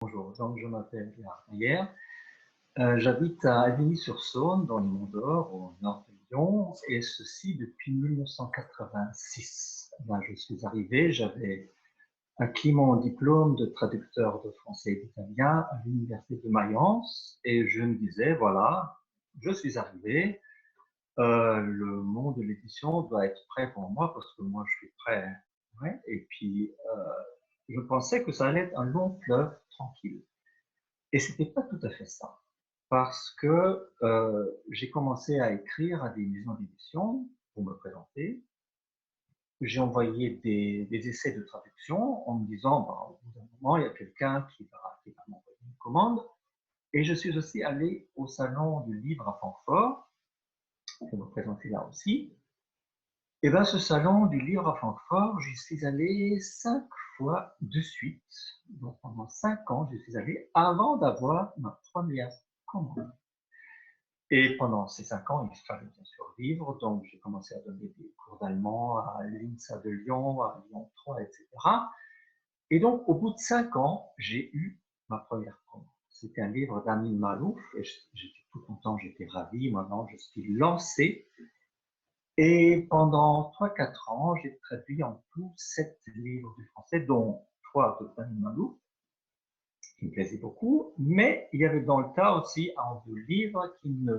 Bonjour, donc je m'appelle Gérard Meyer. J'habite à Albigny-sur-Saône, dans les Monts d'Or, au nord de Lyon, et ceci depuis 1986. Là, je suis arrivé, j'avais acquis mon diplôme de traducteur de français et d'italien à l'université de Mayence, et je me disais, voilà, je suis arrivé, le monde de l'édition doit être prêt pour moi, parce que moi, je suis prêt. Ouais. Et puis, je pensais que ça allait être un long fleuve tranquille. Et c'était pas tout à fait ça, parce que j'ai commencé à écrire à des maisons d'édition pour me présenter. J'ai envoyé des essais de traduction en me disant, bah, au bout d'un moment, il y a quelqu'un qui va m'envoyer une commande. Et je suis aussi allé au salon du livre à Francfort pour me présenter là aussi. Et bien, ce salon du livre à Francfort, j'y suis allé 5 fois de suite. Donc, pendant 5 ans, j'y suis allé avant d'avoir ma première commande. Et pendant ces 5 ans, il fallait bien sûr vivre. Donc, j'ai commencé à donner des cours d'allemand à l'INSA de Lyon, à Lyon 3, etc. Et donc, au bout de 5 ans, j'ai eu ma première commande. C'était un livre d'Amin Malouf, et j'étais tout content, j'étais ravi. Maintenant, je suis lancé. Et pendant 3-4 ans, j'ai traduit en tout 7 livres du français, dont 3 de Amin Malouf, qui me plaisait beaucoup. Mais il y avait dans le tas aussi un ou deux livres qui ne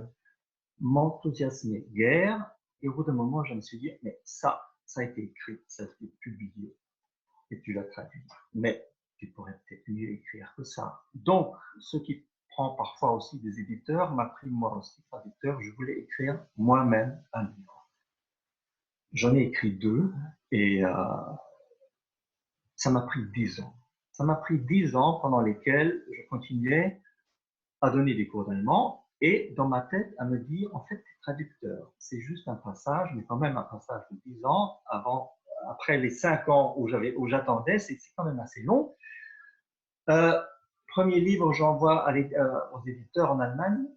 m'enthousiasmait guère. Et au bout d'un moment, je me suis dit, mais ça a été écrit, ça a été publié, et tu l'as traduit. Mais tu pourrais peut-être mieux écrire que ça. Donc, ce qui prend parfois aussi des éditeurs m'a pris moi aussi traducteur. Je voulais écrire moi-même un livre. J'en ai écrit 2 et ça m'a pris 10 ans. Ça m'a pris 10 ans pendant lesquels je continuais à donner des cours d'allemand et dans ma tête à me dire, en fait, tu es traducteur. C'est juste un passage, mais quand même un passage de 10 ans après les 5 ans où j'attendais, c'est quand même assez long. Premier livre, j'envoie aux éditeurs en Allemagne,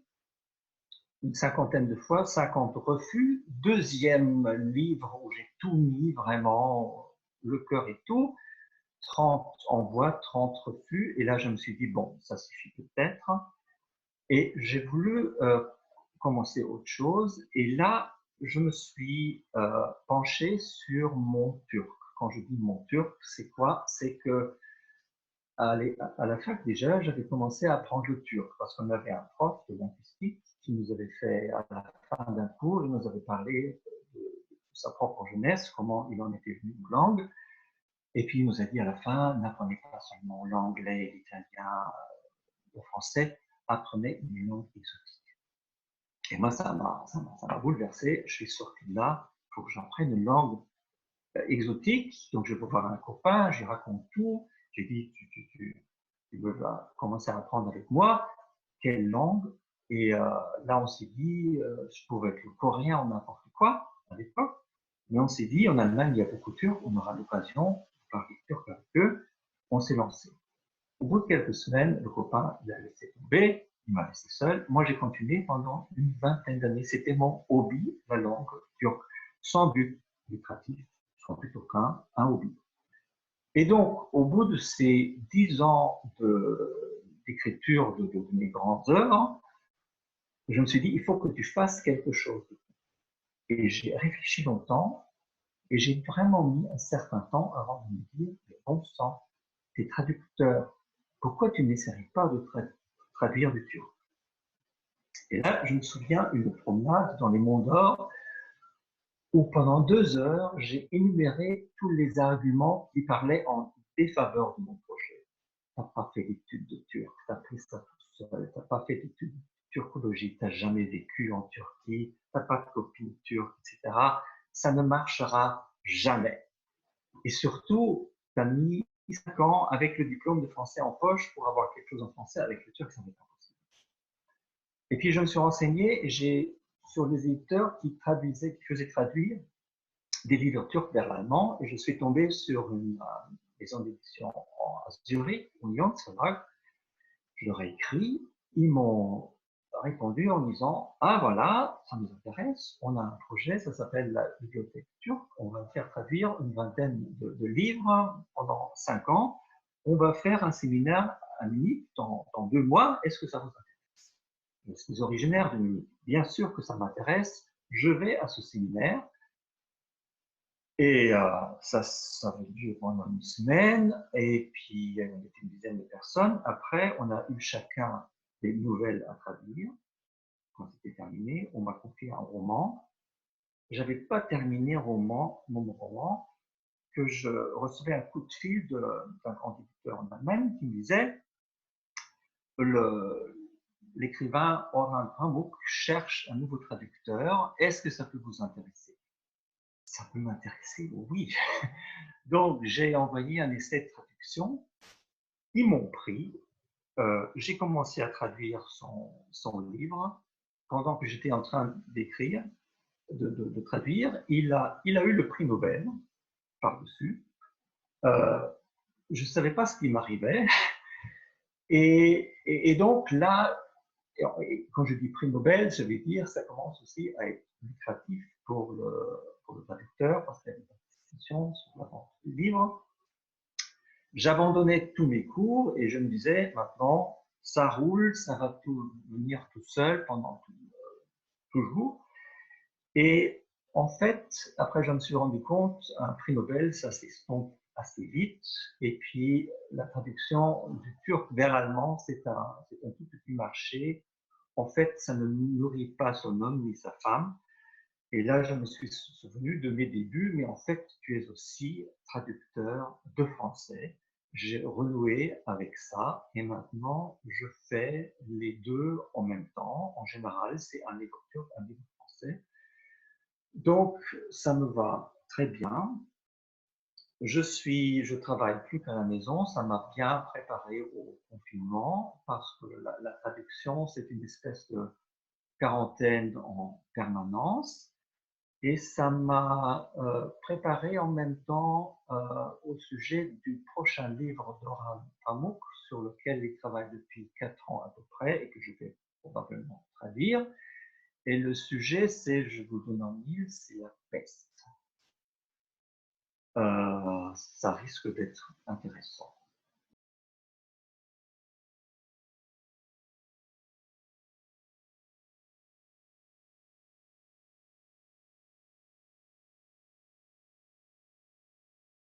une cinquantaine de fois, 50 refus. Deuxième livre où j'ai tout mis, vraiment, le cœur et tout, 30 envois, 30 refus. Et là, je me suis dit, bon, ça suffit peut-être. Et j'ai voulu commencer autre chose. Et là, je me suis penché sur mon turc. Quand je dis mon turc, c'est quoi? C'est que à la fac déjà, j'avais commencé à apprendre le turc parce qu'on avait un prof de linguistique qui nous avait fait, à la fin d'un cours, il nous avait parlé de sa propre jeunesse, comment il en était venu aux langues. Et puis il nous a dit à la fin, n'apprenez pas seulement l'anglais, l'italien, le français, apprenez une langue exotique. Et moi, ça m'a bouleversé. Je suis sorti de là, il faut que j'apprenne une langue exotique. Donc, je vais voir un copain, j'y raconte tout. J'ai dit, tu veux commencer à apprendre avec moi. Quelle langue? Et là, on s'est dit, je pouvais être le coréen ou n'importe quoi à l'époque. Mais on s'est dit, en Allemagne, il y a beaucoup de Turcs, on aura l'occasion de parler turc avec eux. On s'est lancé. Au bout de quelques semaines, le copain, il a laissé tomber, il m'a laissé seul. Moi, j'ai continué pendant une vingtaine d'années. C'était mon hobby, la langue turque, sans but lucratif, sans but aucun, un hobby. Et donc, au bout de ces 10 ans d'écriture de mes grandes œuvres, je me suis dit, il faut que tu fasses quelque chose. Et j'ai réfléchi longtemps, et j'ai vraiment mis un certain temps avant de me dire, mais bon sang, t'es traducteur, pourquoi tu n'essaierais pas de traduire du turc? Et là, je me souviens une promenade dans les Monts d'Or où pendant 2 heures, j'ai énuméré tous les arguments qui parlaient en défaveur de mon projet. Tu n'as pas fait d'études de turc, tu as pris ça tout seul, tu n'as pas fait d'études de turcologie, tu n'as jamais vécu en Turquie, tu n'as pas de copine turque, etc. Ça ne marchera jamais. Et surtout, tu as mis 5 ans avec le diplôme de français en poche pour avoir quelque chose en français avec le turc, ça n'est pas possible. Et puis je me suis renseigné sur des éditeurs qui faisaient traduire des livres turcs vers l'allemand, et je suis tombé sur une maison d'édition à Zurich, au Lyon, c'est vrai. Je leur ai écrit, ils m'ont répondu en disant, ah voilà, ça nous intéresse, on a un projet, ça s'appelle la bibliothèque turque, on va faire traduire une vingtaine de livres pendant 5 ans, on va faire un séminaire à Munich dans 2 mois, est-ce que ça vous intéresse? Je suis originaire de Munich. Bien sûr que ça m'intéresse, je vais à ce séminaire. Et ça avait duré pendant une semaine, et puis on était une dizaine de personnes. Après, on a eu chacun des nouvelles à traduire. Quand c'était terminé, on m'a confié un roman. J'avais pas terminé mon roman, que je recevais un coup de fil d'un grand éditeur en Allemagne qui me disait l'écrivain Orhan Pamuk cherche un nouveau traducteur. Est-ce que ça peut vous intéresser? Ça peut m'intéresser, oui. Donc, j'ai envoyé un essai de traduction. Ils m'ont pris. J'ai commencé à traduire son livre. Pendant que j'étais en train d'écrire, de traduire, il a eu le prix Nobel par-dessus. Je ne savais pas ce qui m'arrivait. Et donc là, quand je dis prix Nobel, je vais dire ça commence aussi à être lucratif pour le traducteur parce qu'il y a des participations sur la vente du livre. J'abandonnais tous mes cours et je me disais maintenant, ça roule, ça va tout venir tout seul pendant toujours. Et en fait, après, je me suis rendu compte, un prix Nobel, ça s'estompe assez vite. Et puis, la traduction du turc vers l'allemand, c'est un tout petit marché. En fait, ça ne nourrit pas son homme ni sa femme. Et là, je me suis souvenu de mes débuts, mais en fait, tu es aussi traducteur de français. J'ai renoué avec ça et maintenant, je fais les deux en même temps. En général, c'est un livre turc, un livre français. Donc, ça me va très bien. Je travaille plus qu'à la maison. Ça m'a bien préparé au confinement parce que la traduction, c'est une espèce de quarantaine en permanence. Et ça m'a préparé en même temps au sujet du prochain livre d'Orhan Pamuk, sur lequel il travaille depuis 4 ans à peu près, et que je vais probablement traduire. Et le sujet, c'est, je vous donne en mille, c'est la peste. Ça risque d'être intéressant.